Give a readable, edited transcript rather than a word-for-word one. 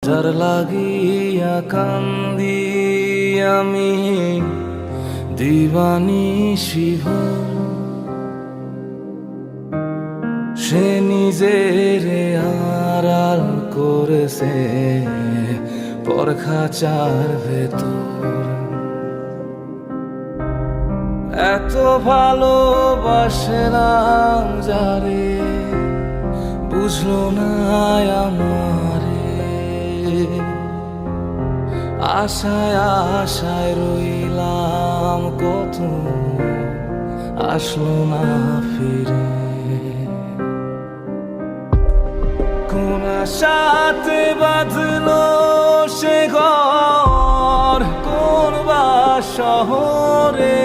যার লাগিয়া কান্দি আমি দিবানিশি ভোর, সে নিজের আড়াল করেছে পরখাচার ভেতর। এত ভালোবাসলাম যারে, বুঝলো না আমারে। আশায় আশায় রইলাম কত, আসলো না ফিরে। কোন আশাতে বাঁধলো সে ঘর, কোন বা শহরে